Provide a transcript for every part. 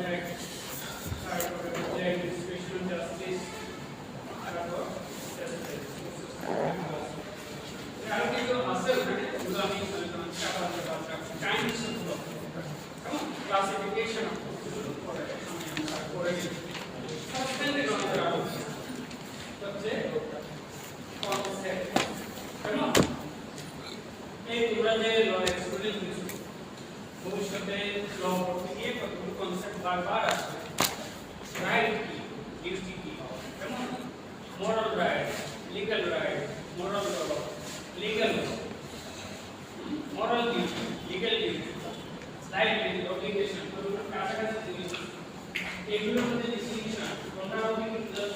যায়, তারপরে হচ্ছে এডমিনিস্ট্রেশন জাস্টিস, তারপর আরো কিছু আছে ওখানে, যেগুলো আমি কাইন্ডসগুলো ক্লাসিফিকেশন করে সাবস্টেন্টিভ আমাদের আরো হচ্ছে কনসেপ্ট, কেমন এই তোমরা যে ল স্টুডেন্ট ভবিষ্যতে ল পড়তে গিয়ে কতগুলো কনসেপ্ট বারবার আসবে। রাইট কি, ডিউটি কি, কেমন moral right, legal right, moral law, legal law, moral duty, legal duty, liability, obligation, এগুলো কাছাকাছি জিনিস। এগুলোর মধ্যে ডিসটিংশন তোমরা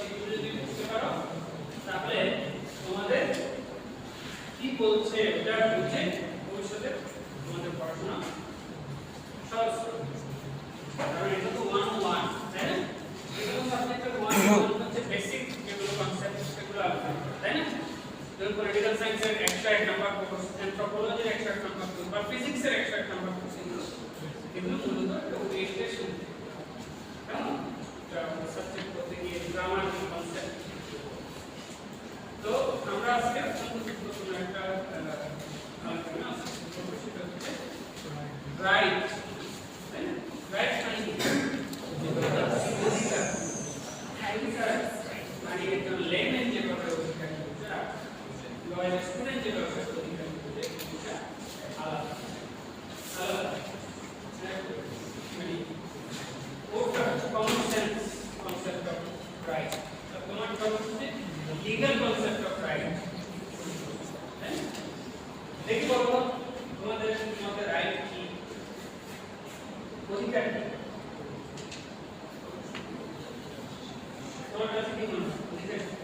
এগুলো যদি বুঝতে পারো তাহলে তোমাদের কি বলছে ওটা বুঝে ভবিষ্যতে তোমাদের পড়াশোনা সহজ হবে। কারণ এটা তো 1-1, তাই না? এগুলো সাবজেক্টের 1-1 হচ্ছে বেসিক যেগুলো কনসেপ্ট সেগুলো আছে, তাই না? যেমন পলিটিক্যাল সায়েন্সের এক্সট্রা এক নাম্বার কোর্স, অ্যানথ্রোপোলজির এক্সট্রা এক নাম্বার কোর্স, বা ফিজিক্সের এক্সট্রা এক নাম্বার কোর্স, এগুলো মূলত একটা ওরিয়েন্টেশন, কেমন সাবজেক্ট করতে গিয়ে গ্রামার কনসেপ্ট। তো আমরা আজকে গুরুত্বপূর্ণ একটা আলোচনা আছে, সেটা হচ্ছে রাইট, তাই না? রাইট মানে কি? মানে একজন লেমেন যেভাবে অধিকার বুঝে, লয়ার স্টুডেন্ট যেভাবে অধিকার বুঝে, এটা আলাদা আলাদা। মানে ওটা common sense concept of right, তোমার কথা হচ্ছে লিগ্যাল কনসেপ্ট অফ রাইট। দেখি বলো তোমাদের মধ্যে রাইট কি, অধিকার কি, তোমার কাছে কি মনে হয় অধিকার কি?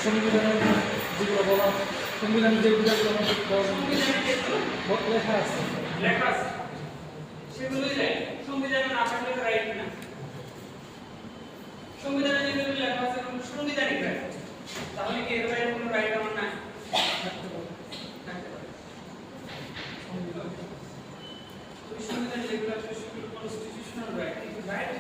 সংবিধানের যেগুলো বলা, সংবিধানের যে বিধানগুলো লেখা আছে সেগুলোই রাইট। সংবিধানে না থাকলে রাইট না। সংবিধানে যেগুলো লেখা আছে সাংবিধানিক রাইট, তাহলে কি এর বাইরে কোনো রাইট আমার নাই? সংবিধানে যেগুলো আছে সেগুলো কনস্টিটিউশনাল রাইট, কিন্তু রাইট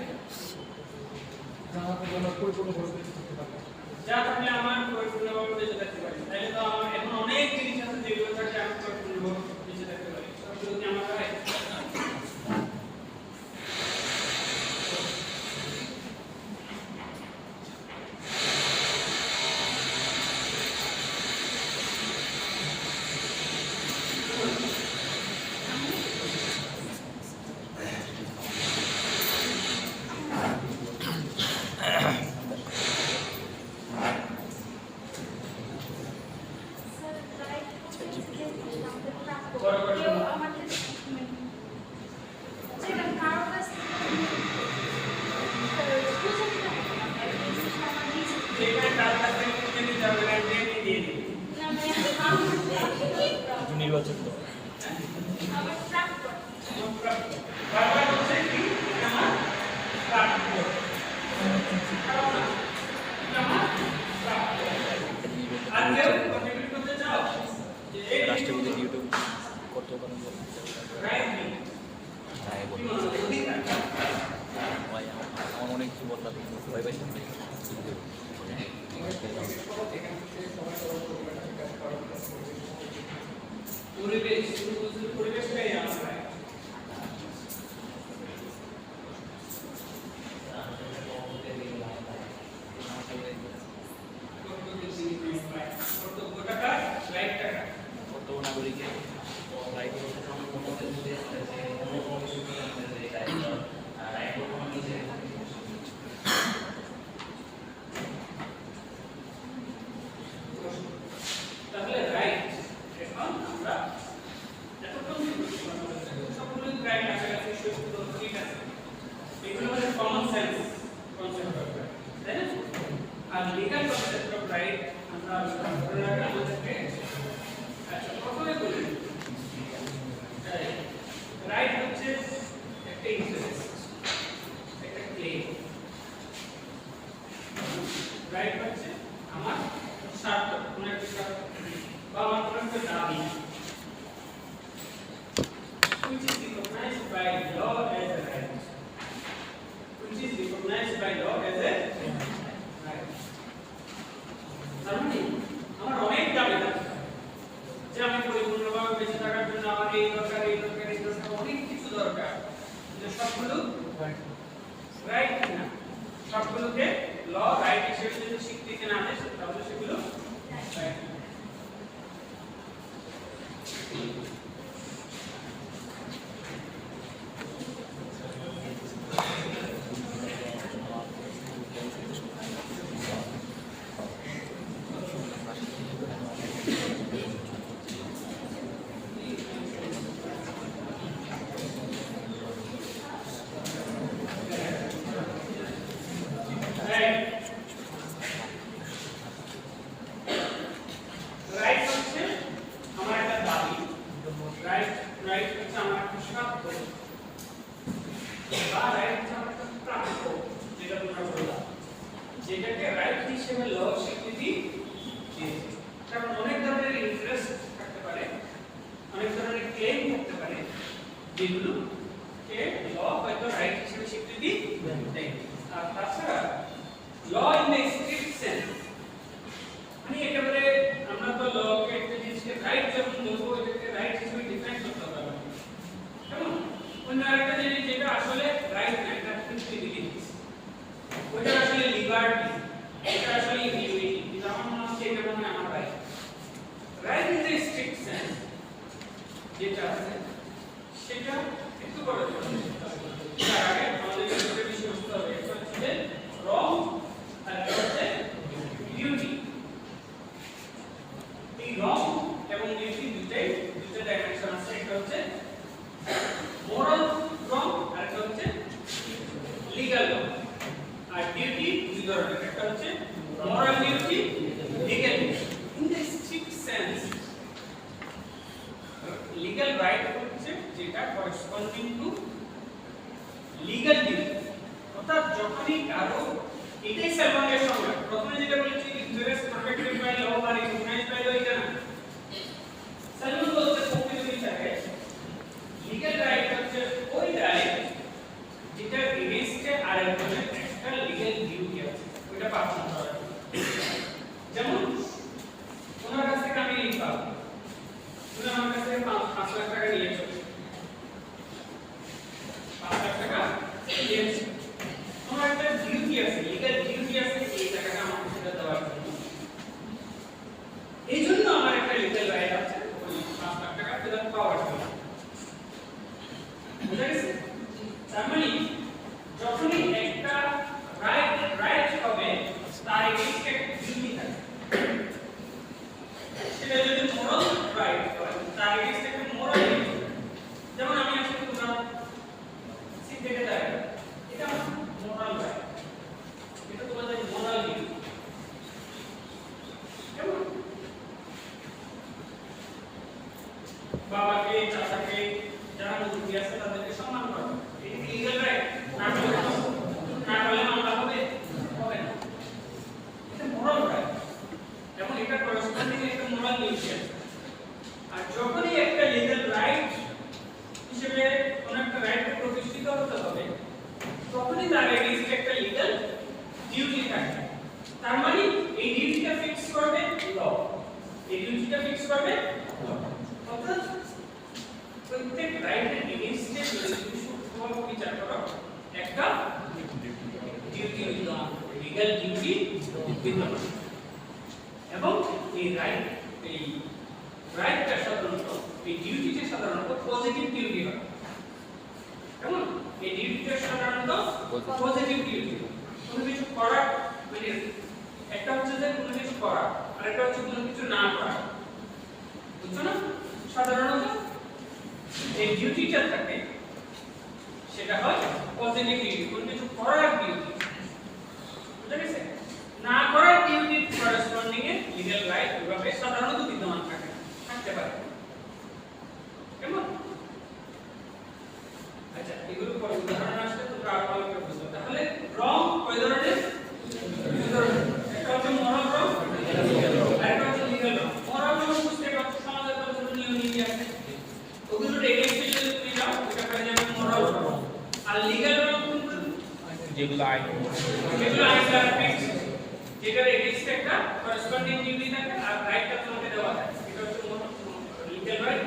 যা থাকলে আমার পরিপূর্ণভাবে বেঁচে থাকতে পারি। তাহলে তো আমার এখন অনেক জিনিস আছে যেগুলো থাকলে আমি পরিপূর্ণভাবে বেঁচে থাকতে পারি, সবগুলো কি আমার রাইট? নির্বাচন রাষ্ট্রপতি ইউটিউব করতে পারেন আমার অনেক কিছু বললাম ভয় পাইছেন কোনো একটা বা আমার কোনো একটা দাবি which is recognized by law as a right, which is recognized by law as a right. তার মানে আমার অনেক দাবি আছে যে আমি পরিপূর্ণভাবে বেঁচে থাকার জন্য আমার এই দরকার এই দরকার এই দরকার অনেক কিছু দরকার, যে সবগুলো রাইট না, সবগুলোকে ল রাইট হিসেবে যদি স্বীকৃতি না দেয় তাহলে সেগুলো রাইট। যেটাকে রাইট হিসেবে ল স্বীকৃতি দিয়েছে। কারণ অনেক ধরনের ইন্টারেস্ট থাকতে পারে, অনেক ধরনের ক্লেম থাকতে পারে, যেগুলোকে ল হয়তো রাইট হিসেবে স্বীকৃতি দেয়। আর তাছাড়া law in the strict sense, মানে একেবারে আমরা তো লকে একটা জিনিসকে রাইট যখন বলবো এটাকে রাইট হিসেবে ডিফাইন করতে পারবো না, কেমন? অন্য আরেকটা জিনিস যেটা আসলে রাইট না, এটা প্রিভিলেজ, ওটা আসলে লিবার্টি, এটা আসলে ইউনিটি, কিন্তু আমার মনে হচ্ছে এটা মনে হয় আমার right. Right in the strict sense যেটা আছে সেটা একটু বড় তার আগে আমাদের একটা বিষয় বুঝতে হবে, এটা হচ্ছে রং আর এটা হচ্ছে ডিউটি। এই রং এবং ডিউটি দুটো ডাইমেনশন আছে, একটা হচ্ছে মোরাল রং আর একটা হচ্ছে লিগ্যাল রং। আর ডিউটি দুই ধরনের, একটা হচ্ছে moral duty, legal duty. In the strict sense legal right হচ্ছে যেটা করেসপন্ডিং টু লিগ্যাল ডিউটি, অর্থাৎ যখনই কারো, এটাই সার্ভান্টের সংজ্ঞা। প্রথমে যেটা বলেছি ইন্টারেস্ট প্রটেক্টেড বাই ল বা রিকগনাইজড বাই ল, এটা না। সার্ভান্ট বলতে প্রকৃত বিচারে লিগ্যাল রাইট হচ্ছে ওই রাইট যেটা এগেইনস্টে আরেকজনের একটা লিগ্যাল ডিউটি আছে, ওটা পালন করা। যেমন ওনার কাছ থেকে আমি ঋণ পাবো, উনি আমার কাছ থেকে 5 লাখ টাকা নিয়েছে, 5 লাখ টাকা নিয়েছে, আমার একটা ডিউটি আছে, লিগ্যাল ডিউটি আছে এই টাকাটা আমাকে সেটা দেওয়ার জন্য। এই জন্য আমার একটা লিগ্যাল রাইট আছে ওই 5 লাখ টাকা ফেরত পাওয়ার জন্য। বুঝা গেছে? তার মানে যখনই একটা রাইট হবে তার এগেইনস্টে একটা ডিউটি থাকে, সেটা যদি মোরাল রাইট হয় তার এগেইনস্টে একটা মোরাল ডিউটি। যেমন আমি আজকে তোমরা সিট থেকে দাঁড়াই, এটা আমার মোরাল রাইট, এটা তোমাদের মোরাল ডিউটি। কেমন? বাবাকে, চাচাকে, যারা মুরব্বী আছে তাদেরকে সম্মান করা, এটা কি লিগ্যাল রাইট? না করলে মামলা হবে না, এটা মোরাল রাইট এবং এটা করেসপন্ডিং একটা মোরাল ডিউটি আছে। আর যখনই একটা লিগ্যাল রাইট হিসেবে কোন একটা রাইটকে প্রতিষ্ঠিত হতে হবে তখনই তার এগেইনস্টে একটা লিগ্যাল ডিউটি থাকে। তার মানে এই ডিউটিটা ফিক্স করবে ল, এই ডিউটিটা ফিক্স করবে ল। অর্থাৎ প্রত্যেক রাইটের এগেইনস্টে যদি সূক্ষ্মভাবে বিচার করো একটা ডিউটি বিদ্যমান, লিগ্যাল ডিউটি বিদ্যমান। এবং এই রাইটটা সাধারণত, এই ডিউটিটা সাধারণত পজিটিভ ডিউটি হয়। কেমন? এই ডিউটিটা সাধারণত পজিটিভ ডিউটি। কোনো কিছু করা, মানে একটা হচ্ছে যে কোনো কিছু করা, আর একটা হচ্ছে কোনো কিছু না করা, বুঝছো না? সাধারণত যে ডিউটিটা থাকে সেটা হয় পজিটিভ ডিউটি, কোনো কিছু করার ডিউটি। বুঝা গেছে? না করার ডিউটি করেসপন্ডিং এ লিগ্যাল রাইট এভাবে সাধারণত বিদ্যমান থাকতে পারে। কেমন? আচ্ছা, এগুলো পরে উদাহরণ আসলে তোমরা আরো ভালো করে বুঝবে। তাহলে রং কয় ধরনের? দুই ধরনের। একটা হচ্ছে মোরাল রং, আর একটা হচ্ছে যেগুলো আইস আর ফিক্স যেটার এগেইনস্ট একটা করেসপন্ডিং ডিগ্রি থাকে আর রাইটটা তোমাকে দেওয়া থাকে এটা হচ্ছে লিগ্যাল রাইট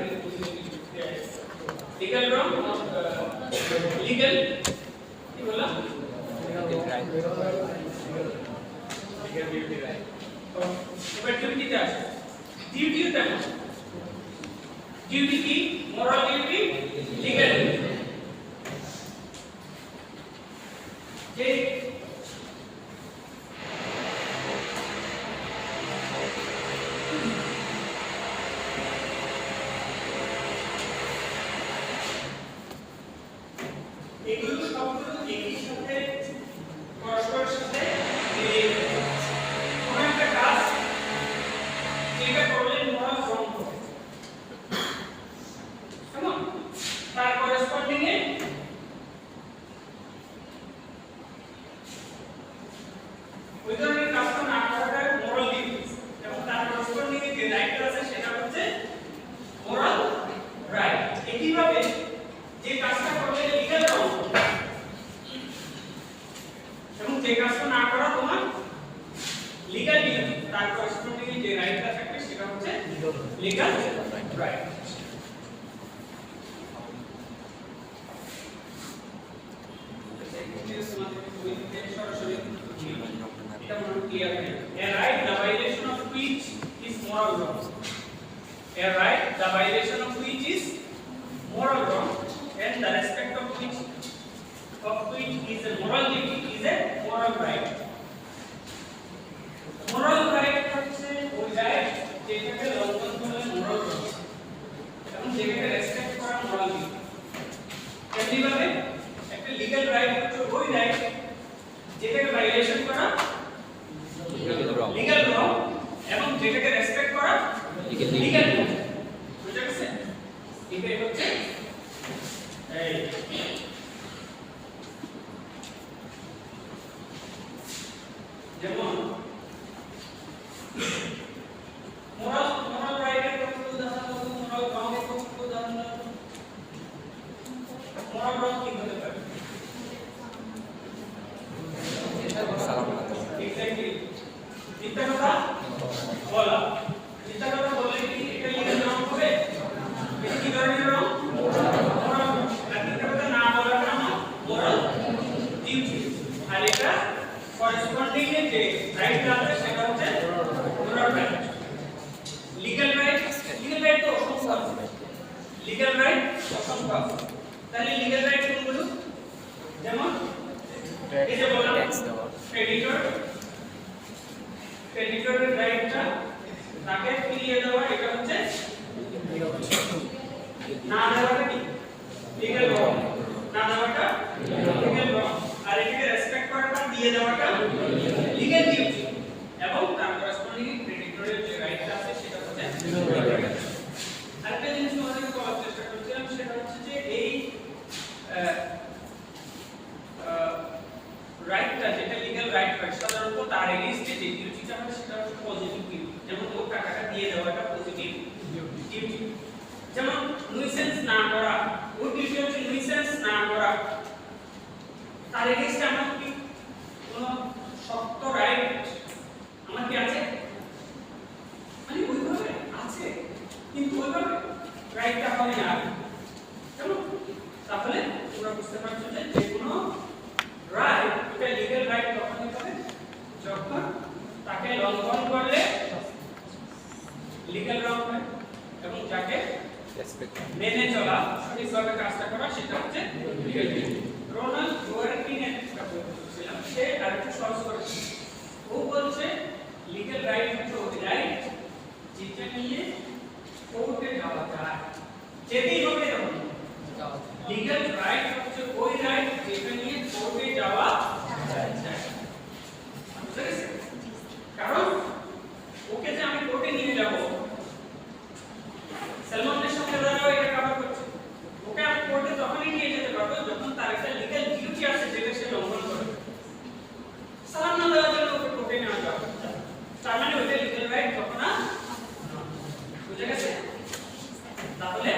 লিগ্যাল রং লিগ্যাল কি বললাম লিগ্যাল ডিউটি রাইট এবার ডিউটিতে আসে ডিউটিও তেমন ডিউটি কি মোরাল ডিউটি লিগ্যাল ডিউটি যে এগুলো সবগুলো একই সাথে পরস্পরের সাথে মিলিয়ে গেছে কোন একটা কাজ যেটা করলে মোরাল রং হবে কেমন তার করেসপন্ডিং এ ওই ধরনের কাজটা না করাটা মোরাল ডিউটি এবং তার করেসপন্ডিং এ যে রাইট আছে সেটা হচ্ছে মোরাল রাইট একইভাবে যে কাজটা করলে লিগ্যাল রং এবং যে কাজটা না করা তোমার লিগ্যাল ডিউটি তার করেসপন্ডিং এ যে রাইটটা থাকবে সেটা হচ্ছে legal right A right, the violation of which is moral wrong. A right, the violation of which is moral wrong, and the respect of which is a moral duty is a moral right. Moral right হচ্ছে ওই right যেটাকে লঙ্ঘন করলে moral wrong এবং যেটাকে respect করা moral duty. এমনিভাবে একটা লিগ্যাল রাইট হচ্ছে ওই রাইট যেটাকে ভাইলেশন করা লিগ্যাল রং এবং যেটাকে রেসপেক্ট করা লিগ্যাল রং বুঝা গেছে এটাই হচ্ছে এই যেমন মোরাল রাইটের কথা উদাহরণ দাও মোরাল রঙের কথা উদাহরণ দাও মোরাল রং কি হতে পারে এক্স্যাক্টলি মিথ্যা কথা বলা মিথ্যা কথা বললে কি এটা লিগ্যাল রং হবে এটা কি ধরনের রং মোরাল আর মিথ্যা কথা না বলাটা মোরাল ডিউটি আর এটা করেসপন্ডিং এ যে রাইট আছে সেটা হচ্ছে মোরাল রাইট লিগ্যাল রাইট তো অসংখ্য আছে লিগ্যাল রাইট অসংখ্য আছে তাহলে লিগ্যাল রাইট কোনগুলো যেমন এই যে বললাম ক্রেডিটরের রাইটটা তাকে ফিরিয়ে দেওয়া এটা হচ্ছে না দেওয়াটা কি লিগ্যাল রং না দেওয়াটা লিগ্যাল রং আর এটাকে রেসপেক্ট করাটা দিয়ে দেওয়াটা লিগ্যাল ডিউটি এবং তার করেসপন্ডিং ক্রেডিটরের যে রাইটটা আছে সেটা হচ্ছে লিগ্যাল রাইট আরেকটা জিনিস তোমাদেরকে বলার চেষ্টা করছিলাম সেটা হচ্ছে যে এই রাইটটা যেটা লিগ্যাল রাইট হয় সাধারণত তার এগেইনস্টে যে ডিউটিটা হয় সেটা হচ্ছে পজিটিভ ডিউটি যেমন ওর টাকাটা দিয়ে দেওয়াটা পজিটিভ ডিউটি যেমন নুইসেন্স না করা ওর ডিউটি হচ্ছে নুইসেন্স না করা তার এগেইনস্টে আমার কি কোনো শক্ত রাইট আমার কি আছে মানে ওইভাবে আছে কিন্তু ওইভাবে রাইটটা হয় না কেমন তাহলে তোমরা বুঝতে পারছো যে কোনো রাইট এটা লিগ্যাল রাইট তখনই হবে যখন তাকে লঙ্ঘন করলে লিগ্যাল রং হয় এবং যাকে মেনে চলা সঠিকভাবে কাজটা করা সেটা হচ্ছে লিগ্যাল ডিউটি রোনাল্ড ডোয়ার্কিং এর একটা বই পড়ছিলাম সে আরেকটু সহজ করেছে ও বলছে লিগ্যাল রাইট হচ্ছে ওই রাইট যেটা নিয়ে কোর্টে যাওয়া যায় যেতেই হবে তখন লিগ্যাল রাইট হচ্ছে ওই রাইট যেটা নিয়ে কোর্টে যাওয়া যায় কারণ ওকে যে আমি কোর্টে নিয়ে যাব সালমানের সঙ্গে দাঁড়াও এটা কভার করছে ওকে আমি কোর্টে তখনই নিয়ে যেতে পারবো যখন তার একটা লিগ্যাল ডিউটি আছে যেটা সে লঙ্ঘন করবে সালাম না দেওয়ার জন্য ওকে কোর্টে নেওয়া যাবে তার মানে ওইটা লিগ্যাল রাইট তখন না বুঝে গেছে তাহলে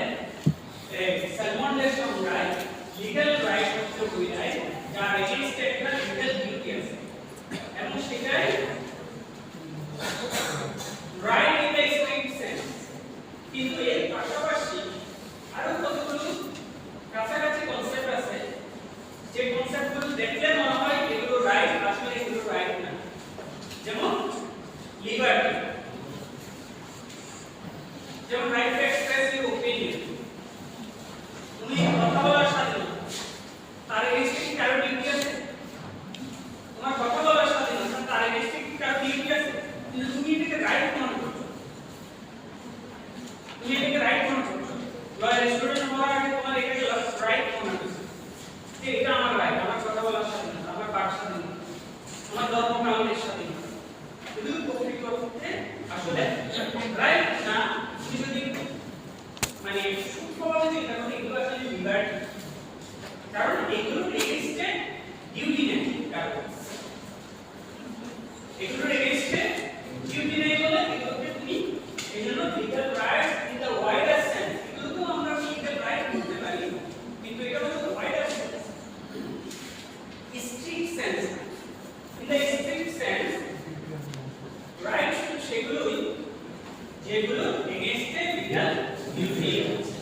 যেগুলো এগেইনস্ট এ লিগ্যাল ডিউটি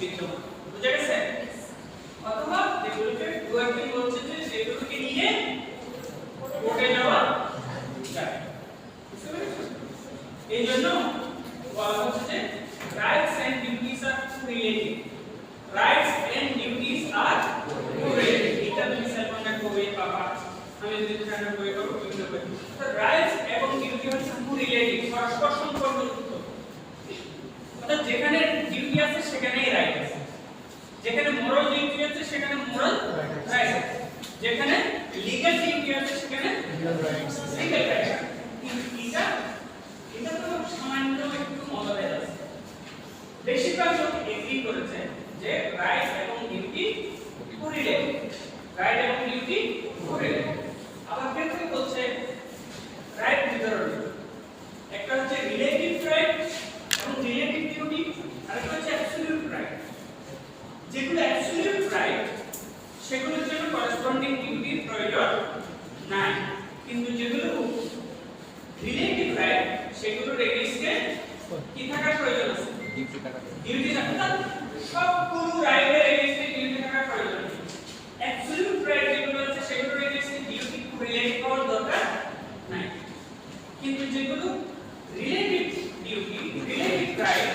বিদ্যমান। বুঝা গেছে? অথবা যেগুলোকে ডুয়ার্কিং বলছে যে সেগুলোকে নিয়ে কোর্টে যাওয়া যায়। বুঝতে পেরেছো? এই জন্য বলা হচ্ছে যে rights and duties are related. Rights and duties are related. এটা তুমি সেলফোনের বই পাবা। আমি যদি সেখানে বই করব বিভিন্ন বই। তো রাইটস এবং ডিউটি হচ্ছে রিলেটেড, পরস্পর সম্পর্কযুক্ত। অর্থাৎ যেখানে ডিউটি আছে সেখানেই রাইট আছে, যেখানে মোরাল ডিউটি আছে সেখানে মোরাল রাইট আছে, যেখানে লিগ্যাল ডিউটি আছে সেখানে লিগ্যাল রাইট আছে। এটা তো সামান্য একটু মতভেদ আছে। বেশিরভাগ লোক এগ্রি করেছে যে রাইট এবং ডিউটি কোরিলেটেড, রাইট এবং ডিউটি কোরিলেটেড। আবার কেউ কেউ বলছে রাইট বিতরণ, একটা হচ্ছে রিলেটিভ রাইট এবং রিলেটিভ ডিউটি, আর একটা হচ্ছে অ্যাবসলিউট রাইট। যেগুলো অ্যাবসলিউট রাইট সেগুলোর জন্য করেসপন্ডিং ডিউটির প্রয়োজন নাই, কিন্তু যেগুলো রিলেটিভ রাইট সেগুলোর এগেইনস্টে কি থাকার প্রয়োজন আছে? ডিউটি টাকা ডিউটি থাকা। সবগুলো রাইটের এগেইনস্টে ডিউটি থাকার প্রয়োজন নেই। অ্যাবসলিউট রাইট যেগুলো আছে সেগুলোর এগেইনস্টে ডিউটি রিলেট করার দরকার নাই, কিন্তু যেগুলো রিলেটিভ ডিউটি, রিলেটিভ রাইট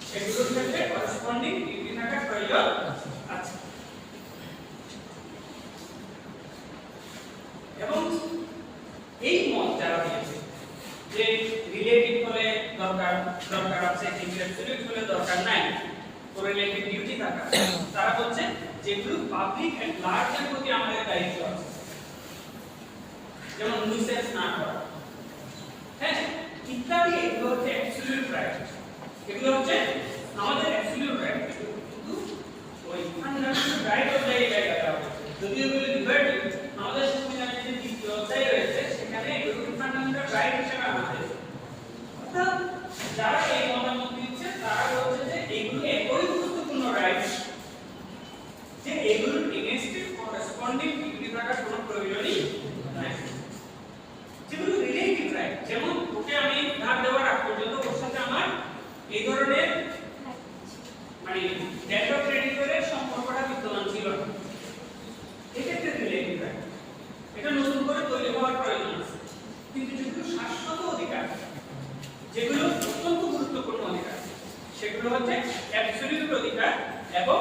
সেগুলোর ক্ষেত্রে করেসপন্ডিং ডিউটি থাকার প্রয়োজন আছে। এবং এই মত যারা দিয়েছে যে রিলেটিভ হলে দরকার আছে কিন্তু অ্যাবসলিউট হলে দরকার নাই, কোরিলেটিভ ডিউটি থাকা, তারা বলছে যেগুলো পাবলিক এন্ড লার্জের প্রতি আমাদের দায়িত্ব আছে, যেমন নিউসেন্স না করা, হ্যাঁ, ইত্যাদি, এগুলো হচ্ছে অ্যাবসলিউট রাইট। এগুলো হচ্ছে আমাদের অ্যাবসলিউট রাইট, কিন্তু ওই ফান্ডামেন্টাল রাইট অফ দ্য জায়গাটা যদি এগুলো লিবার্টি আমাদের সংবিধানের যে দ্বিতীয় অধ্যায় রয়েছে সেখানে এগুলো ফান্ডামেন্টাল রাইট হিসেবে আমাদের। অর্থাৎ যারা এই মতামত দিচ্ছে তারা বলছে যে এগুলো একই গুরুত্বপূর্ণ রাইট, যে এগুলোর এগেইনস্টে করেসপন্ডিং ডিউটি থাকার কোনো প্রয়োজনই নাই। যেগুলো রিলেটিভ রাইট, যেমন ওকে আমি ধার দেওয়ার আগ পর্যন্ত ওর সাথে আমার এই ধরনের মানে ডেট অফ ক্রেডিটরের সম্পর্কটা বিদ্যমান ছিল না, এক্ষেত্রে রিলেটিভ রাইট, এটা নতুন করে তৈরি হওয়ার প্রয়োজন আছে। কিন্তু যেগুলো শাশ্বত অধিকার, যেগুলো অত্যন্ত গুরুত্বপূর্ণ অধিকার, সেগুলো হচ্ছে অ্যাবসলিউট অধিকার এবং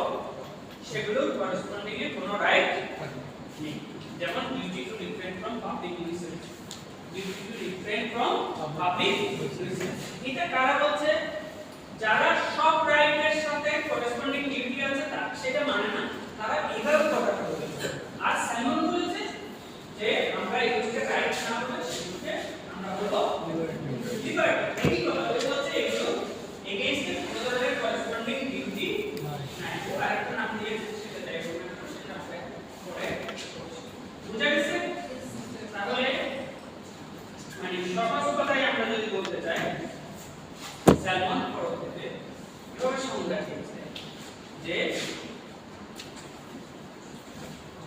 সেগুলোর করেসপন্ডিং এ কোনো রাইট নেই। যেমন duty to refrain from public nuisance, duty to refrain from public nuisance. এটা কারা বলছে? যারা সব রাইটের সাথে করেসপন্ডিং ডিউটি আছে সেটা মানে না, তারা এইভাবে কথা বলেছে। আর সাইমন বলেছে যে আমরা এগুলোকে রাইট না বলে সেগুলোকে আমরা বলবো লিবার্টি। এই কথা বলছে এগুলো এগেইনস্ট কোনো ধরনের করেসপন্ডিং ডিউটি নাই। আর একটা নাম দিয়েছে সেটা দেখো, সেটা আমরা পরে বুঝা গেছে? তাহলে মানে সহজ কথায় আমরা যদি বলতে চাই, সালমান পরবর্তীতে এভাবে সংজ্ঞা দিয়েছে যে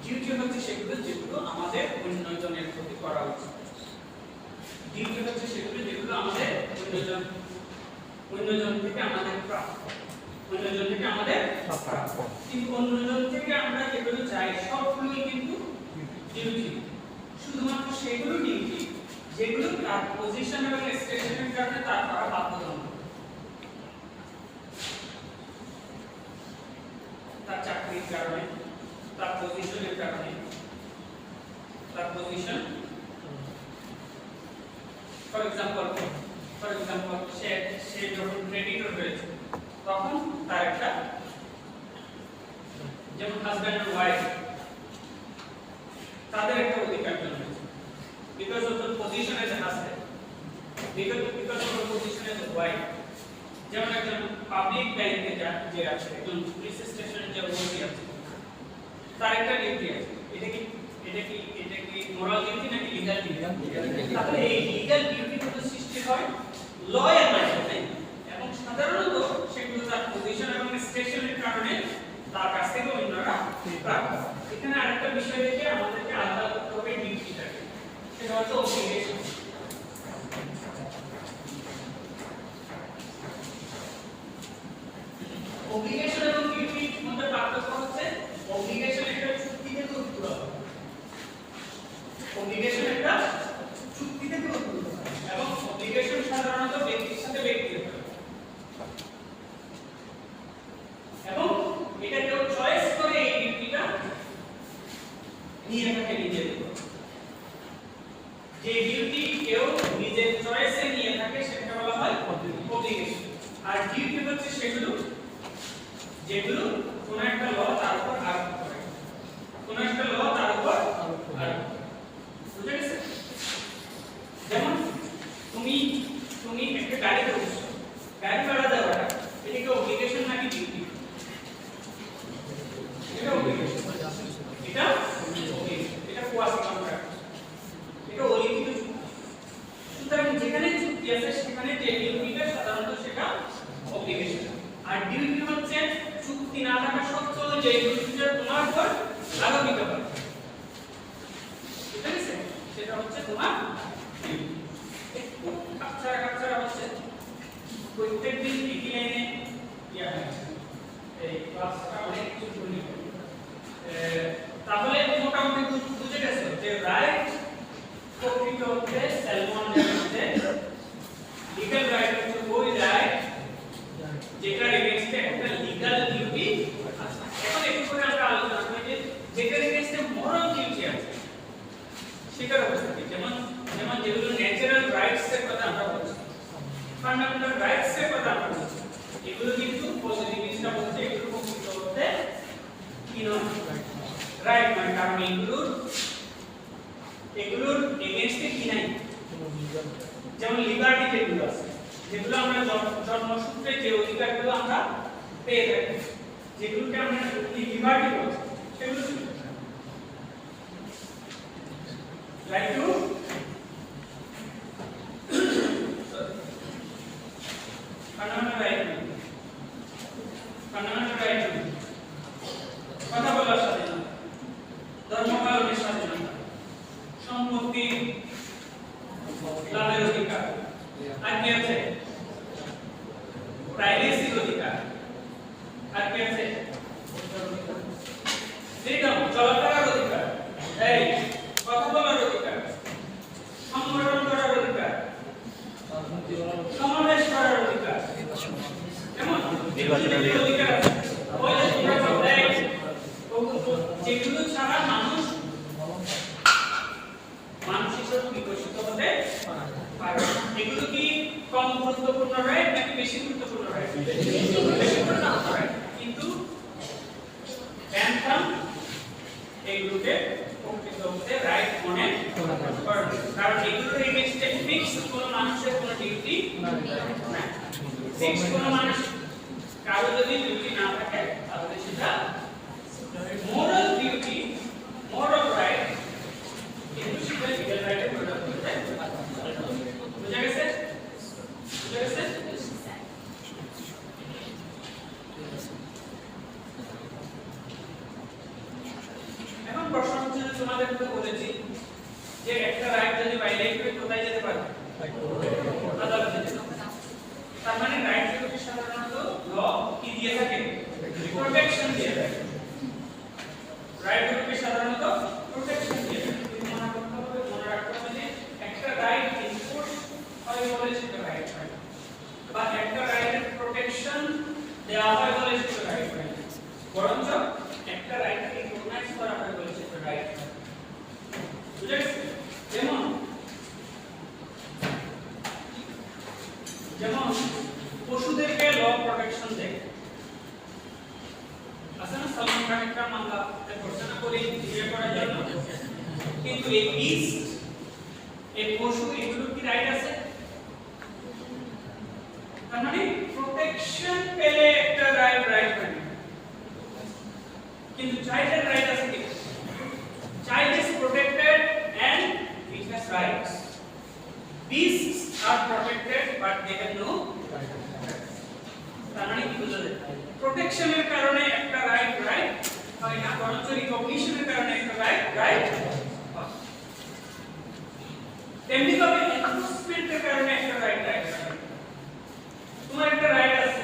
ডিউটি হচ্ছে সেগুলো যেগুলো আমাদের অন্যজনের প্রতি করা উচিত। ডিউটি হচ্ছে সেগুলো যেগুলো আমাদের অন্যজন থেকে আমাদের প্রাপ্য, অন্যজন থেকে আমাদের প্রাপ্য। কিন্তু অন্যজন থেকে আমরা যেগুলো চাই সবগুলোই কিন্তু ডিউটি, শুধুমাত্র সেগুলো ডিউটি যেগুলো তার পজিশন এবং স্টেশনের কারণে তার করা বাধ্যতামূলক, তার চাকরির কারণে, তার পজিশনের কারণে, তার পজিশন ফর এক্সাম্পল সে যখন ক্রেডিটর হয়েছে তখন তার একটা, যেমন হাজব্যান্ড এন্ড ওয়াইফ, তাদের একটা অধিকার জন্মেছে because of the position as a husband, because of the position as a wife. যেমন একজন পাবলিক ব্যাংকে যে আছে, একজন পুলিশ স্টেশনে যে ওসি আছে, তার একটা ডিউটি আছে। এটা কি মোরাল ডিউটি নাকি লিগ্যাল ডিউটি? তাহলে এই লিগ্যাল ডিউটি গুলো সৃষ্টি হয় ল এর মাধ্যমে, এবং সাধারণত সেগুলো তার পজিশন এবং স্টেশনের কারণে তার কাছ থেকে অন্যরা প্রাপ্ত। এখানে আরেকটা বিষয় দেখে আমাদেরকে আলাদা করতে হবে ডিউটিটাকে, সেটা হচ্ছে অব্লিগেশন। অব্লিগেশন এবং ডিউটির মধ্যে পার্থক্য হচ্ছে অব্লিগেশন একটা চুক্তি থেকে উদ্ভূত হয়, অব্লিগেশন একটা চুক্তি থেকে উদ্ভূত হয় এবং অব্লিগেশন সাধারণত ব্যক্তির সাথে ব্যক্তিগত এবং এটা কেউ চয়েস করে এই ডিউটিটা নিয়ে থাকে নিজের উপর। যে ডিউটি কেউ নিজের চয়েসে নিয়ে থাকে সেটা বলা হয় অব্লিগেশন। আর ডিউটি হচ্ছে সেগুলো যেগুলো কোন একটা ল তার উপর আরোপ করে, কোন একটা ল তার উপর আরোপ করে। বুঝে গেছে? যেমন তুমি একটা গাড়ি করছো, গাড়ি ভাড়া দেওয়াটা এটা কি অব্লিগেশন নাকি ডিউটি? এটা অব্লিগেশন, এটা এটা কোয়াসি কন্ট্রাক্ট, এটা অলিখিত চুক্তি। সুতরাং যেখানে চুক্তি আছে সেখানে যে ডিউটিটা সাধারণত সেটা অব্লিগেশন। আর ডিউটি হচ্ছে চুক্তি না থাকা সত্ত্বেও যে ডিউটিটা তোমার উপর আরোপিত হয়, ঠিক আছে? সেটা হচ্ছে তোমার ডিউটি। একটু কাপছাড়া হচ্ছে প্রত্যেকদিন একই লাইনে ইয়া হয়, এই ক্লাসটা অনেক কিছু বলি। তাহলে মোটামুটি বুঝে গেছো যে রাইট প্রকৃত হচ্ছে স্যালমন হচ্ছে লিগ্যাল রাইট হচ্ছে ওই রাইট যেটা এগেইনস্ট একটা লিগ্যাল ডিউটি আছে। এখন একটু করে আমরা আলোচনা করি যে যেটা এগেইনস্ট মরাল ডিউটি আছে সেটার অবস্থা কি। যেমন যেগুলো ন্যাচারাল রাইটস এর কথা আমরা বলছি, ফান্ডামেন্টাল রাইটস এর কথা আমরা বলছি, এগুলো কিন্তু পজিটিভিস্টরা বলছে এগুলো প্রকৃত হচ্ছে কি নয়, রাইট মানে, কারণ এগুলোর এগেইনস্টে কি নাই। যেমন লিবার্টি যেগুলো আছে, যেগুলো আমরা জন্মসূত্রে যে অধিকারগুলো আমরা পেয়ে থাকি, যেগুলোকে আমরা লিবার্টি বলছি, সেগুলো রাইট টু ফান্ডামেন্টাল রাইট কথা বলার স্বাধীনতা, ধর্মপালনের স্বাধীনতা, সম্পত্তি লাভের অধিকার, আর কি আছে প্রাইভেসির অধিকার, আর কি আছে ফ্রিডম চলাফেরার অধিকার, এই কথা বলার অধিকার, সংগঠন করার অধিকার, সমাবেশ করার অধিকার, এমন নির্বাচনের অধিকার আছে। যেগুলো ছাড়া মানুষ হিসেবে বিকশিত হতে পারে। এগুলো কি কম গুরুত্বপূর্ণ রাইট নাকি বেশি গুরুত্বপূর্ণ রাইট? বেশি গুরুত্বপূর্ণ রাইট, কিন্তু ব্যান্থাম এগুলোকে প্রকৃত হতে রাইট মনে করে, কারণ এগুলোর এগেইনস্টে ফিক্সড কোনো মানুষের কোনো ডিউটি না। ফিক্সড কোনো মানুষ কারো যদি ডিউটি না থাকে তাহলে সেটা মোরাল ডিউটি, মোরাল রাইট, কিন্তু সেটা লিগ্যাল রাইটে পরিণত হতে পারে। বুঝা গেছে? বুঝা গেছে? এখন প্রশ্ন হচ্ছে যে তোমাদেরকে বলেছি যে একটা রাইট যদি ভাইলেট করে কোথায় যেতে পারে? আদালতে যেতে পারে। তার মানে রাইট গুলোকে সাধারণত ল কি দিয়ে থাকে? প্রোটেকশন দিয়ে থাকে। রাইট গুলোকে সাধারণত প্রোটেকশন দিয়ে থাকে। মনে রাখতে হবে যে একটা রাইট ইনফোর্স হয় বলে সেটা রাইট হয়, বা একটা রাইটের প্রোটেকশন দেওয়া হয় বলে সেটা রাইট হয়, বরঞ্চ একটা রাইটকে রিকগনাইজ করা হয় বলে সেটা রাইট হয়। বুঝা গেছে? যেমন পশুদেরকে ল প্রোটেকশন দেয়, আছে না? সালমান খান একটা মামলা ঘোষণা করে বিয়ে করার জন্য, কিন্তু এই বিস্ট, এই পশু, এগুলো কি রাইট আছে? তার মানে প্রোটেকশন পেলে একটা রাইট হয়, কিন্তু চাইল্ডের রাইট আছে কি? Child is protected and it has rights. Beasts are protected but they have no rights. তার মানে কি বুঝলে? প্রোটেকশনের কারণে একটা রাইট হয় না, বরঞ্চ রিকগনিশনের কারণে একটা রাইট হয়। তেমনি ভাবে এনফোর্সমেন্টের কারণে একটা রাইট হয়। তোমার একটা রাইট আছে,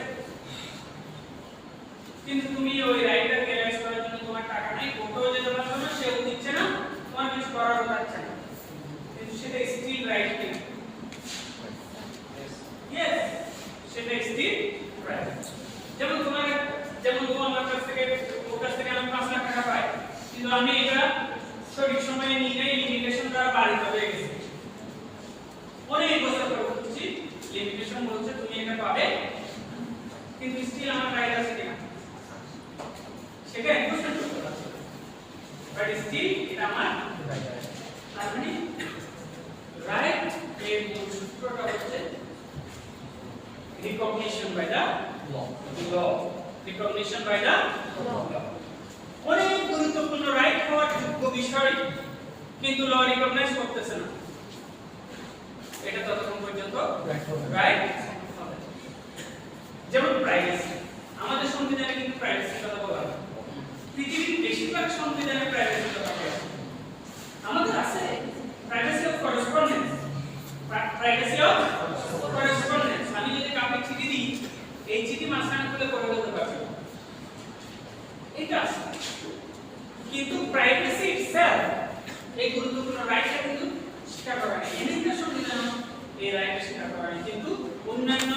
প্রাইভেট। যেমন ও আমার কাছ থেকে ওর কাছ থেকে আমি 5 লাখ টাকা পাই, কিন্তু আমি এটা সঠিক সময়ে নিয়ে নেই, লিমিটেশন দ্বারা বাড়িত হয়ে গেছে। অনেক বছর পর বুঝছি লিমিটেশন বলছে তুমি এটা পাবে, কিন্তু স্টিল আমার রাইট আছে কিনা সেটা এনফোর্সমেন্ট করতে পারছে, বাট স্টিল এটা আমার রাইট। তার মানে রাইট এর মূল সূত্রটা হচ্ছে recognition by the law, recognition by the law. অনেক গুরুত্বপূর্ণ রাইট হওয়ার যোগ্য বিষয়, কিন্তু ল রিকগনাইজ করতেছে না, এটা ততক্ষণ পর্যন্ত রাইট হবে। যেমন প্রাইভেসি, আমাদের সংবিধানে কিন্তু প্রাইভেসির কথা বলা হয়, পৃথিবীর বেশিরভাগ সংবিধানে প্রাইভেসির কথা বলা হয়। আমাদের আছে privacy of correspondence, privacy of correspondence. আমি যদি কাউকে চিঠি দিই, এই চিঠি মাঝখানে খুলে পড়ে বলতে পারছি না, এটা আছে। কিন্তু প্রাইভেসি ইটসেলফ, এই গুরুত্বপূর্ণ রাইটটা কিন্তু স্বীকার করা হয়। ইন্ডিয়ান সংবিধান এই রাইটটা স্বীকার করা হয়, কিন্তু অন্যান্য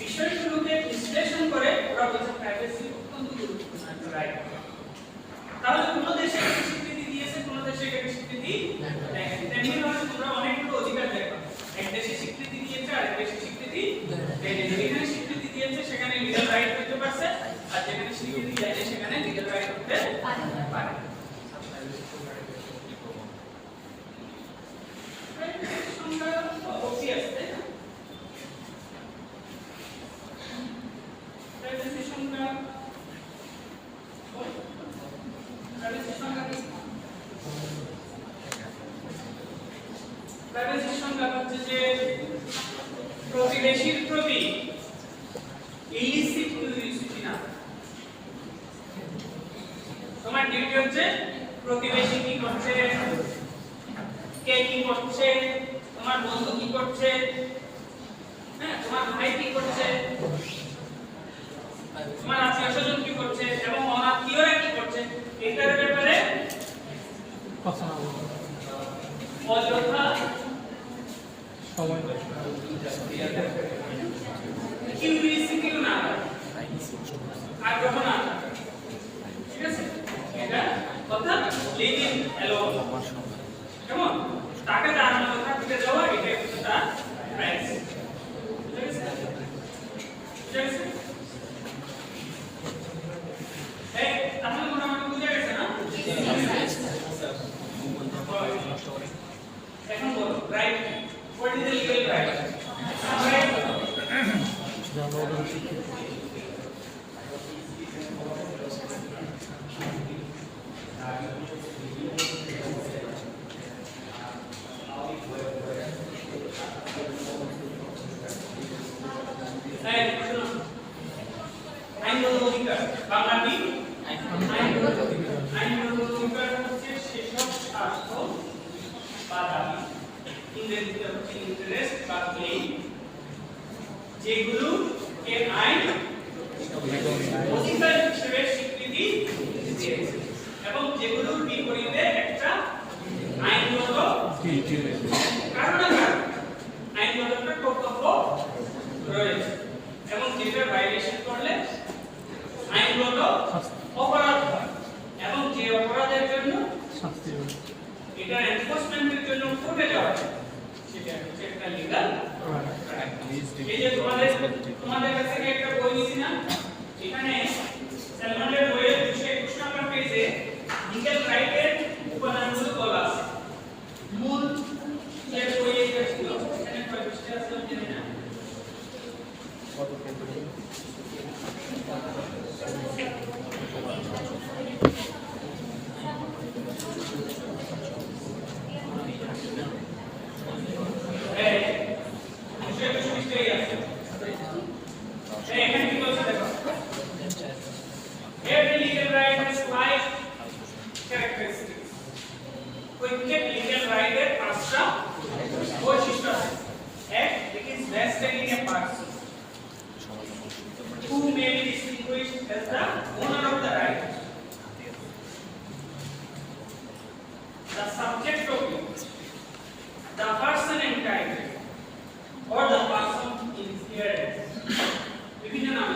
বিষয়গুলোকে বিশ্লেষণ করে ওরা বলছে প্রাইভেসি অত্যন্ত গুরুত্বপূর্ণ একটা রাইট। তাহলে কোন দেশে এটাকে স্বীকৃতি দিয়েছে, কোন দেশে এটাকে স্বীকৃতি দেয়নি। তেমনি ভাবে তোমরা অনেকগুলো অধিকার দেখো, এক দেশে স্বীকৃতি দিয়েছে আর এক দেশে স্বীকৃতি দেয়নি। যেখানে স্বীকৃতি দিয়েছে সেখানে লিগ্যাল রাইট হতে পারছে, আর যেখানে স্বীকৃতি দেয়নি সেখানে লিগ্যাল রাইট হতে পারে। সংখ্যা obvious, তাই না? প্রাইভেসি সংখ্যা প্রাইভেসির সংজ্ঞা হচ্ছে যে প্রতিবেশীর প্রতি ইলিসিট কিউরিওসিটি না। তোমার ডিউটি হচ্ছে প্রতিবেশী কি করছে, কে কি করছে, তোমার বন্ধু কি করছে, হ্যাঁ তোমার ভাই কি করছে, তোমার আত্মীয়স্বজন কি করছে এবং অনাত্মীয়রা কি করছে, এটার ব্যাপারে অযথা কিউরিওসিটি না, আগ্রহ না, ঠিক আছে? এটা কথা লিভিং অ্যালোন, কেমন তাকে তার কথা দিতে যাওয়া, এটা হচ্ছে তার রাইটস। ঠিক আছে, ঠিক আছে। এই তাহলে মোটামুটি বুঝে গেছে না? এখন বলো right, what is the legal right? আইনগত অধিকার, বাংলাটি আইনগত অধিকার। আইনগত অধিকার হচ্ছে সেসব স্বার্থ বা দাবি, ইংরেজিতে হচ্ছে ইন্টারেস্ট বা ক্লেম, যেগুলো কে আইন অধিকার হিসেবে স্বীকৃতি দিয়েছে এবং যেগুলোর বিপরীতে একটা আইনগত কারণ আইনগত একটা কর্তব্য রয়েছে, এবং যেটা ভায়োলেশন করলে আইনগত অপরাধ হয়, এবং যে অপরাধের জন্য শাস্তি হয়, এটা এনফোর্সমেন্টের জন্য কোর্টে যাওয়া হয়, সেটা হচ্ছে একটা লিগ্যাল রাইট। এই যে তোমাদের কাছে একটা বই নিছি না, এখানে সেলমানের বইয়ের 221 নম্বর পেজে লিগ্যাল রাইটের উপাদানগুলো বলা আছে। মূল যে বইয়ে এটা ছিল, এখানে কয় পৃষ্ঠা আছে আমি জানি না, কত page? Every legal right has 5 characteristics. প্রত্যেক legal right এর 5টা বৈশিষ্ট্য আছে। এক, it is vested in a person who may be distinguished as the owner of the right, the subject of it, the person entitled, or the person in inheritance. বিভিন্ন নাম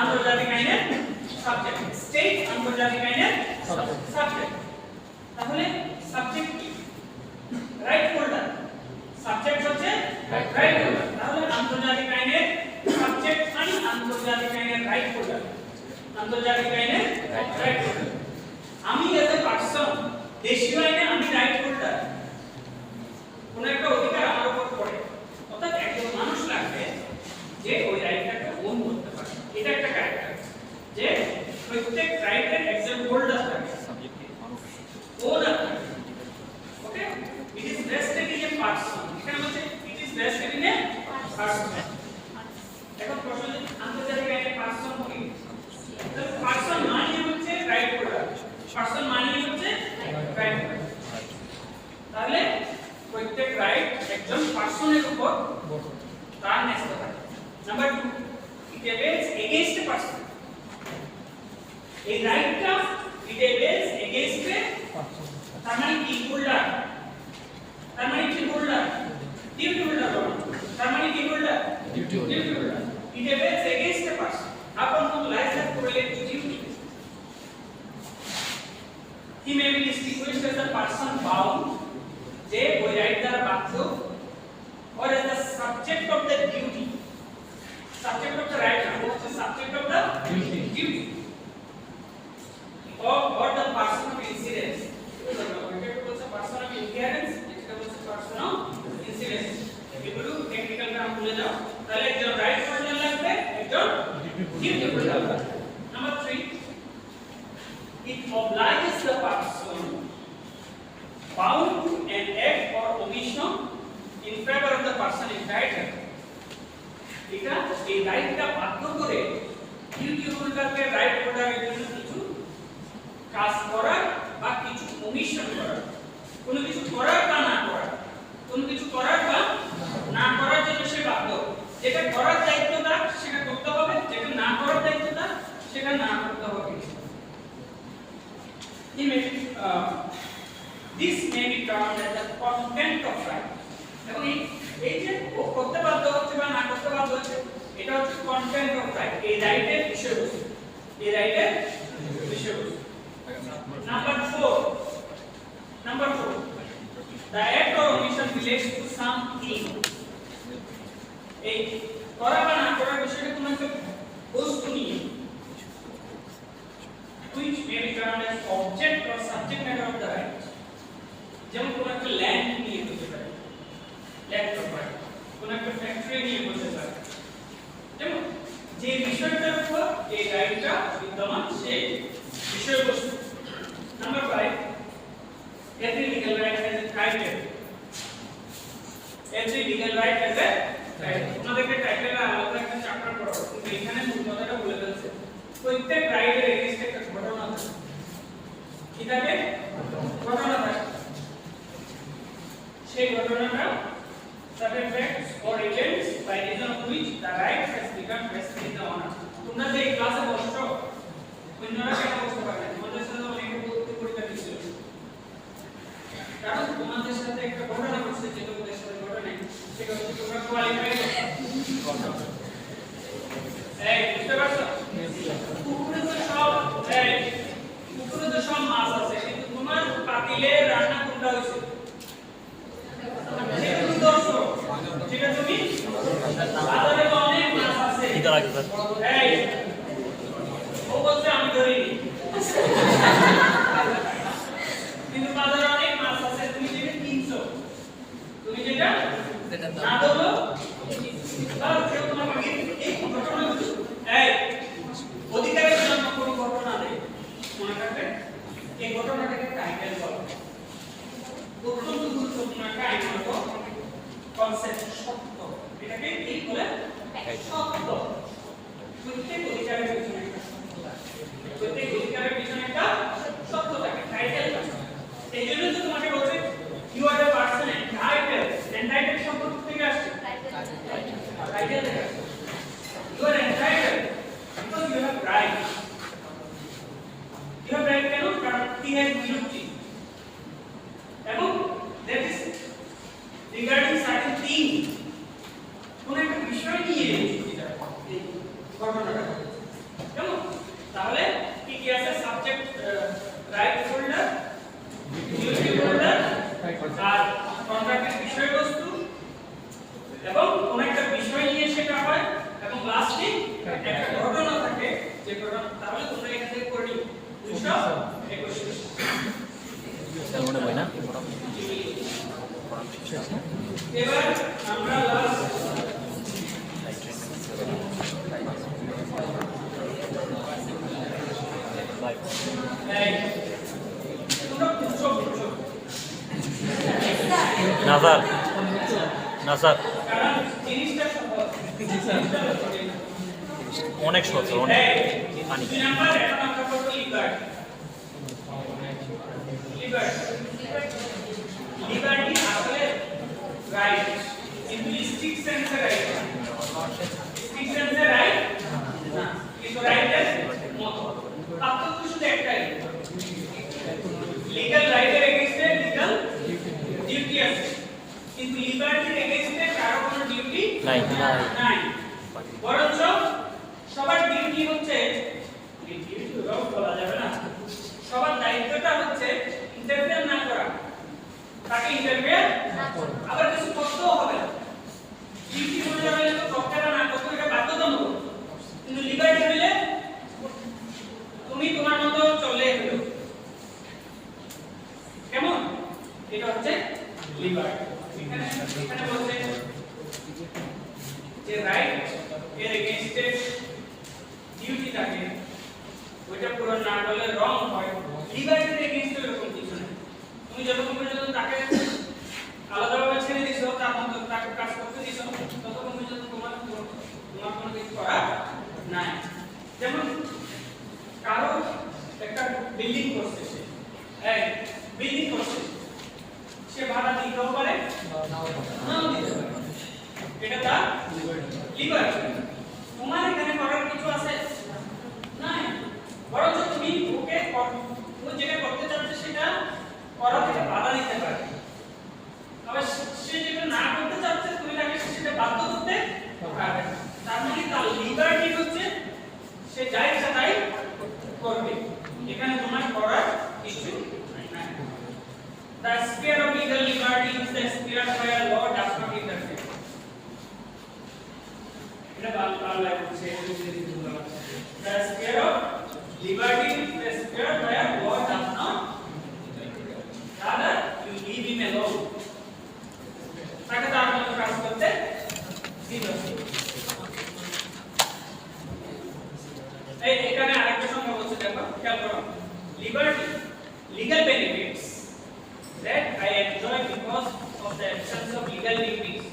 আন্তর্জাতিক আইনের সাবজেক্ট, স্টেট আন্তর্জাতিক আইনের সাবজেক্ট। তাহলে subject কি? Right holder. Subject হচ্ছে right holder. তাহলে আন্তর্জাতিক আইনের সাবজেক্ট মানে আন্তর্জাতিক আইনের রাইট হোল্ডার। আন্তর্জাতিক আইনের রাইট হোল্ডার। আমি এজ এ পারসন দেশীয় আইনে আমি রাইট হোল্ডার। কোন একটা অধিকার আমার উপর পড়ে, অর্থাৎ একজন মানুষ লাগবে যে ওই রাইটটাকে ওন করতে পারে। এটা একটা ক্যারেক্টার যে প্রত্যেক রাইটের একজন হোল্ডার থাকে, সাবজেক্ট কি মানুষ ওনার থাকে। Okay, it is vested in a person। এখানে বলছে it is vested in a person। এখন প্রশ্ন হচ্ছে আন্তর্জাতিক আইনে পারসন কি? তাহলে পারসন মানে হচ্ছে রাইট হোল্ডার। পারসন মানে হচ্ছে রাইট হোল্ডার। তাহলে প্রত্যেক রাইট একজন পারসনের উপর তার ন্যস্ত থাকে। Number 2, it avails against a person। এই রাইটটা it avails against a তার মানে কি হোল্ডার? তার মানে কি হোল্ডার? Duty holder. তার মানে কি holder? Duty holder. it avails against a person upon whom lies the correlated duty। he may be distinguished as a person bound যে ওই রাইট দ্বারা বাধ্য, or as the subject of the duty। subject of the right or the subject of the duty or the person of incidence। এটা বলছে person of inherence, এটা বলছে person of incidence। এগুলো technical term ভুলে যাও। তাহলে একজন রাইট হোল্ডার লাগবে, একজন ডিউটি হোল্ডার লাগবে। Number 3, it obliges the person bound to an act or omission in favor of the person entitled। এটা এই রাইটটা বাধ্য করে ডিউটি হোল্ডারকে রাইট হোল্ডারের জন্য কিছু কাজ করার বা কিছু ওমিশন করার, কোনো কিছু করার বা না করার, কোনো কিছু করার বা না করার জন্য সে বাধ্য। যেটা করার দায়িত্ব তার সেটা করতে হবে, যেটা না করার দায়িত্ব তার সেটা না করতে হবে। This may be termed as the content of right। এবং এই যে করতে বাধ্য হচ্ছে বা না করতে বাধ্য হচ্ছে, এটা হচ্ছে কন্টেন্ট অফ রাইট, এই রাইটের বিষয়বস্তু, এই রাইটের বিষয়বস্তু। Number 4, the act or omission relates to something। এই করা বা না করার বিষয়টা কোনো একটা বস্তু নিয়ে, which may be termed as object or subject matter of the right। যেমন কোন একটা ল্যান্ড নিয়ে হতে পারে, ল্যান্ড প্রপার্টি, কোন একটা ফ্যাক্টরি নিয়ে হতে পারে। যেমন যে বিষয়টার উপর এই রাইটটা বিদ্যমান সেই বিষয়বস্তু। Number 5, every legal right has a title। every legal right has a title। তোমাদেরকে টাইটেল আলাদা একটা চ্যাপ্টার পড়াবো, কিন্তু এখানে মূল কথাটা বলে ফেলছে। প্রত্যেক রাইটের এগেইনস্ট একটা ঘটনা থাকে। কি থাকে? ঘটনা থাকে। সেই ঘটনাটা certain facts or events by reason of which the right has become vested in the owner। তোমরা যে ক্লাসে বসছো অন্যরা কেন বসতে পারে না? তোমাদের সাথে অনেকে বলতে পরীক্ষা দিছিল, কারণ তোমাদের সাথে একটা ঘটনা ঘটছে, যে তোমাদের সাথে ঘটনা সেটা হচ্ছে তোমরা কোয়ালিফাই করছো। এই বুঝতে পারছো? পুকুরে তো সব মাছ আছে, কিন্তু তোমার পাতিলে রান্না কোনটা হয়েছে? যেটা তুমি বাজারে তো অনেক মাছ আছে। এই ও বলছে আমি ধরিনি, কিন্তু বাজারে অনেক মাছ আছে। তুমি যেটা কিনছো, তুমি যেটা না দেবো তার কেউ তোমাকে এই ঘটনা, এই অধিকারের জন্য কোনো ঘটনা নেই, মনে রাখবে। এই ঘটনাটাকে টাইটেল বলা হয়। অত্যন্ত গুরুত্বপূর্ণ একটা আইনগত কনসেপ্ট, সত্য। এটাকে কি বলে? সত্য। প্রত্যেক অধিকারের পিছনে একটা সত্য থাকে, প্রত্যেক অধিকারের পিছনে একটা সত্য থাকে, টাইটেল থাকে। এই জন্য তো তোমাকে বলছে you are a person entitled. Entitled শব্দ থেকে আসছে, টাইটেল থেকে আসছে। You are entitled because you have right. You have right কেন? কারণ হি হ্যাজ ডিউটি। এবং that is regarding certain thing, কোন একটা বিষয় নিয়ে এই ঘটনাটা যে করো তাহলে তোমরা এখান থেকে করে নিও 221 তার মনে হয় না এবার আমরা লাস্ট নাসার নাসার অনেক সহজ অনেক পানি লিবার্টি আসলে রাইট কিন্তু স্টিক সেন্সে রাইট স্টিক সেন্সে রাইট না কিন্তু রাইটের মত পার্থক্য শুধু একটাই লিগ্যাল রাইটের এগেইনস্টে লিগ্যাল ডিউটি আছে কিন্তু লিবার্টির এগেইনস্টে কারো কোনো ডিউটি নাই নাই বরঞ্চ সবার ডিউটি হচ্ছে ডিউটি বলা যাবে না সবার দায়িত্বটা হচ্ছে ইন্টারফেয়ার না করা তাকে ইন্টারফেয়ার আবার কিছু করতেও হবে না ডিউটি হয়ে যাবে তো সবটা না করতে এটা বাধ্যতামূলক কিন্তু লিবার্টি হলে তুমি তোমার মতো চলে হলো কেমন এটা হচ্ছে লিবার্টি এখানে বলছে যে রাইট এর এগেইনস্টে ডিউটি থাকে ওইটা পূরণ না করলে রং হয় লিবার্টির এগেইনস্টে এরকম কিছু না তুমি যতক্ষণ পর্যন্ত তাকে আলাদাভাবে ছেড়ে দিছো তার মতো তাকে কাজ করতে দিছো ততক্ষণ পর্যন্ত তোমার কোনো কিছু করা নাই যেমন কারো একটা বিল্ডিং করছে সে বিল্ডিং করছে সে ভাড়া দিতেও পারে নাও দিতে পারে এটা তার লিবার্টি তোমার এখানে করার কিছু আছে নাই বরঞ্চ তুমি ওকে ও যেটা করতে চাচ্ছে সেটা করা থেকে বাধা দিতে পারে আবার সে যেটা না করতে চাচ্ছে তুমি তাকে সেটা বাধ্য করতে পারবে তার মানে তার লিবার্টি হচ্ছে সে যা ইচ্ছা তাই করবে এখানে তোমার করার কিছু নাই The sphere of legal liberty is the sphere where law does not interfere. এটা বাংলা বলছে The sphere of liberty is the sphere where law does not interfere. Rather, you leave him alone. তাকে তার মতো কাজ করতে দিন এখানে আরেকটা সংখ্যা বলছে দেখো খেয়াল করো liberty legal benefits that I enjoy because of the absence of legal duties.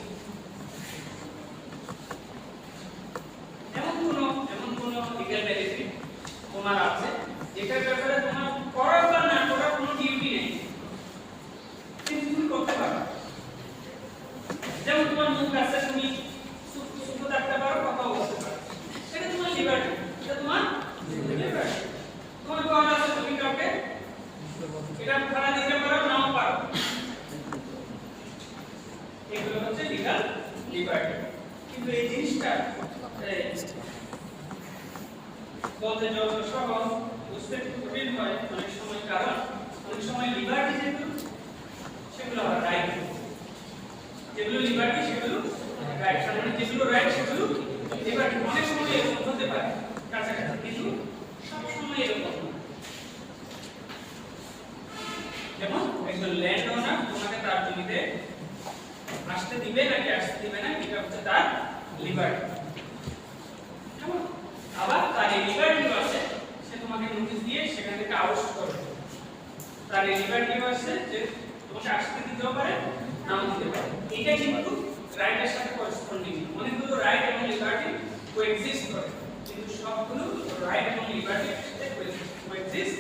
এমন কোন legal benefit তোমার আছে যেটার ব্যাপারে তোমার করার বা না করার কোনো ডিউটি নেই কিন্তু তুমি করতে পারো যেমন তোমার মুখ আছে তুমি সুস্থ থাকতে পারো কথা বলতে পারো এটা তোমার লিবার্টি এটা তোমার লিবার্টি তোমার ঘর আছে তুমি কাউকে এটা ভাড়া দিতে পারো নাও পারো এগুলো হচ্ছে লিগ্যাল লিবার্টি কিন্তু এই জিনিসটা বলতে যত সহজ বুঝতে কঠিন হয় অনেক সময় কারণ অনেক সময় লিবার্টি সেগুলো আবার রাইট যেগুলো লিবার্টি সেগুলো রাইট মানে যেগুলো রাইট সেগুলো লিবার্টি অনেক সময় এরকম হতে পারে কাছাকাছি কিন্তু সব সময় এরকম যেমন একজন ল্যান্ড ওনার তোমাকে তার জমিতে আসতে দিবে নাকি আসতে দিবে না এটা হচ্ছে তার লিবার্টি কেমন আবার তার এই লিবার্টি আছে সে তোমাকে নোটিশ দিয়ে সেখান থেকে আউট করবে তার এই লিবার্টি আছে যে তোমাকে আসতে দিতেও পারে নাও দিতে পারে এটা কিন্তু রাইটের সাথে করেসপন্ডিং অনেকগুলো রাইট এবং লিবার্টি কোএক্সিস্ট করে কিন্তু সবগুলো রাইট এবং লিবার্টির সাথে কোএক্সিস্ট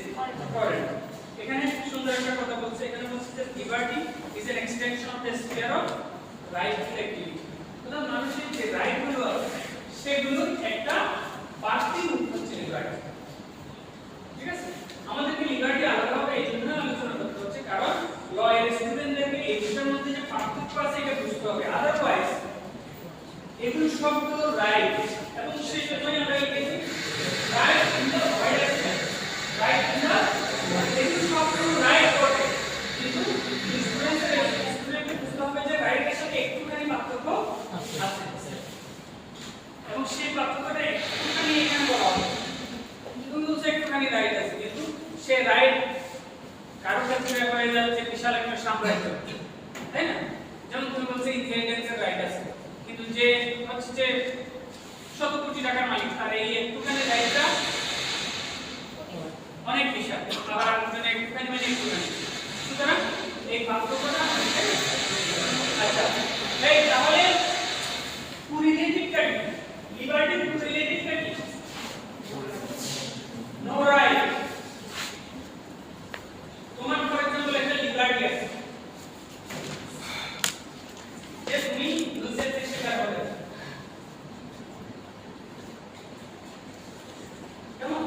করে না এখানে সুন্দর একটা কথা বলছে এখানে বলছে যে liberty is an extension of the sphere of right activity অর্থাৎ মানুষের যে রাইটগুলো আছে সেগুলো একটা বাড়তি রূপ হচ্ছে লিবার্টি ঠিক আছে আমাদেরকে লিবার্টি আলাদাভাবে এই জন্য আলোচনা করতে হচ্ছে কারণ ল এর স্টুডেন্টদেরকে এই দুটোর মধ্যে যে পার্থক্য আছে এটা বুঝতে হবে আদারওয়াইজ এগুলো সবগুলো রাইট এবং সেই জন্যই আমরা লিখেছি একটুখানি রাইট আছে, কিন্তু সে রাইট কারো ক্ষেত্রে হয়ে যাচ্ছে বিশাল একটা সাম্রাজ্য, তাই না? যেমন তুমি বলছো ইনহেরিটেন্সের রাইট আছে, কিন্তু যে হচ্ছে যে 100 কোটি টাকার মালিক তার এই একটুখানি রাইটটা অনেক বিশাল, আবার আরেকজন একটুখানি মানে একটুখানি। সুতরাং এই পার্থক্যটা আচ্ছা এই তাহলে কোরিলেটিভটা কি? লিবার্টি কোরিলেটিভটা কি? No right. তোমার ফর এক্সাম্পল একটা লিবার্টি আছে, যে তুমি লুসের চেষ্টা করবে, কেমন?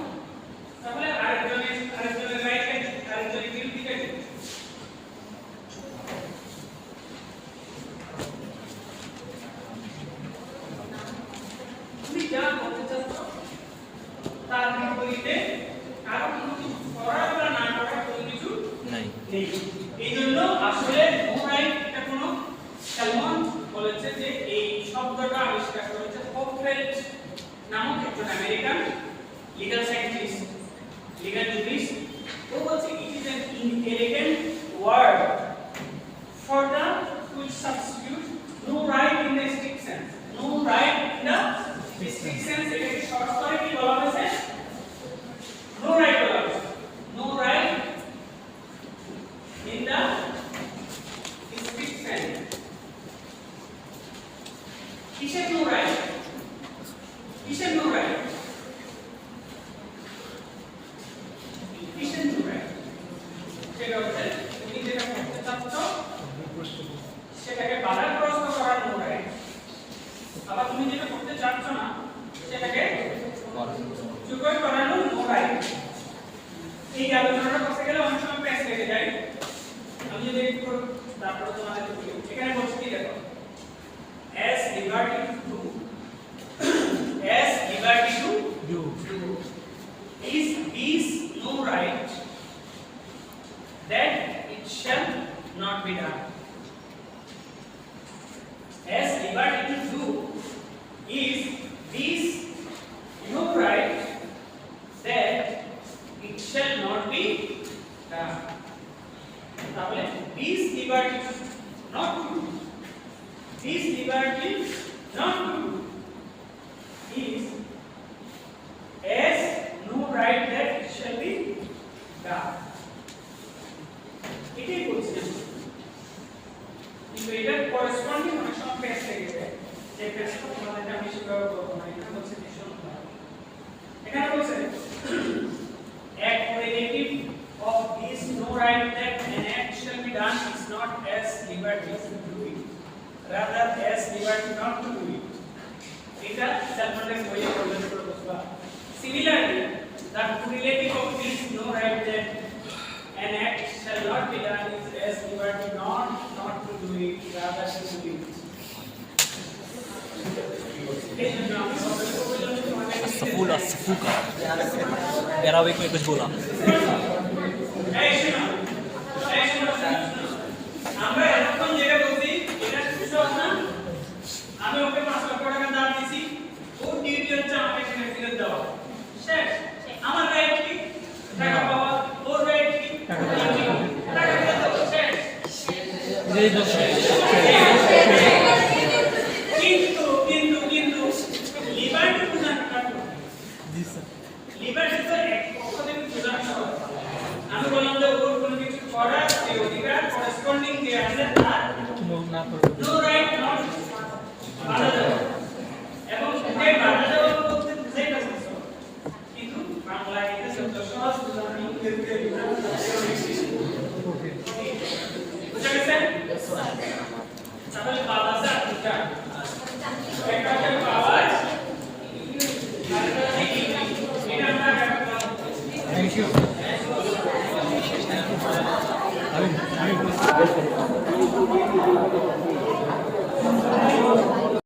তাহলে আরেকজনের রাইট আছে, আরেকজনের বিরুদ্ধে আছে। তুমি যা করতে চাচ্ছ তার বিপরীতে কারো কোনো কিছু করার বা না করার কোনো কিছু নাই। নেই। এই জন্য আসলে নো রাইট এটা কোনো স্যালমন বলেছে যে এই শব্দটা আবিষ্কার করেছে হপফেল্ড নামক একজন American legal scientist, legal jurist. ও বলছে it is an inelegant word for the which substitute no right in the strict sense. No right in the strict sense এটাকে শর্ট করে কি বলা হয়েছে? No right বলা হয়েছে। No right in the strict sense. কিসের no right? কিসের no right? কিসের no right? সেটা হচ্ছে তুমি যেটা করতে চাচ্ছ সেটাকে বাধাগ্রস্ত করার নো রাইট, আবার তুমি যেটা করতে চাচ্ছ না সেটাকে সুযোগ করানো নো রাইট। এই আলোচনাটা করতে গেলে অনেক সময় প্যাচ লেগে যায়। আমি যদি একটু তারপরে তোমাদের বলি, এখানে বলছি কি দেখো, as liberty to do is no right that it shall not be done. As liberty to do is this no right that it shall not be done. তাহলে this liberty not to do, this liberty not to do is as no right that it shall be done. এটাই বলছিলাম, কিন্তু এটা corresponding অনেক সময় প্যাচ লেগে যায়, যে প্যাচটা তোমাদের আমি সেভাবে বলবো না। এখানে বলছে ভীষণ ভালো, এখানে বলছে a correlative of this no right that an act shall be done is not as liberty to do it, rather as liberty not to do it. এটা স্যালমনের বইয়ে উল্লেখ করে বলবা। Similarly, the correlative of this no right that an act shall not be done is as liberty not to do it, rather to do it. Safula, safuka. Arabic में कुछ बोला। আমরা এখন যেটা বলছি এটা সহজ না। আমি ওকে 5 লক্ষ টাকা দাম দিছি, ওর ডিউটি হচ্ছে আমাকে এখানে ফেরত দেওয়া, শেষ। আমার রাইট কি? টাকা পাওয়া। ওর রাইট কি? টাকা ফেরত দেওয়া, শেষ। কিন্তু লিবার্টি বুঝানো কাটলো। লিবার্টি তো এক পক্ষ থেকে বোঝানো সহজ। আমি বললাম যে ওর কোনো কিছু করার যে অধিকার করেসপন্ডিং যে আছে তার নো রাইট নট বাধা দেওয়া, এবং এই বাধা দেওয়া বলতে বুঝাইতে পারছো, কিন্তু বাংলায় এটা শব্দ সহজ বোঝানো ইংরেজিতে বুঝা গেছে? তাহলে বাধা স্যার বুঝা একটা হচ্ছে পাওয়ার, আরেকটা হচ্ছে এটা আমরা থ্যাংক ইউ।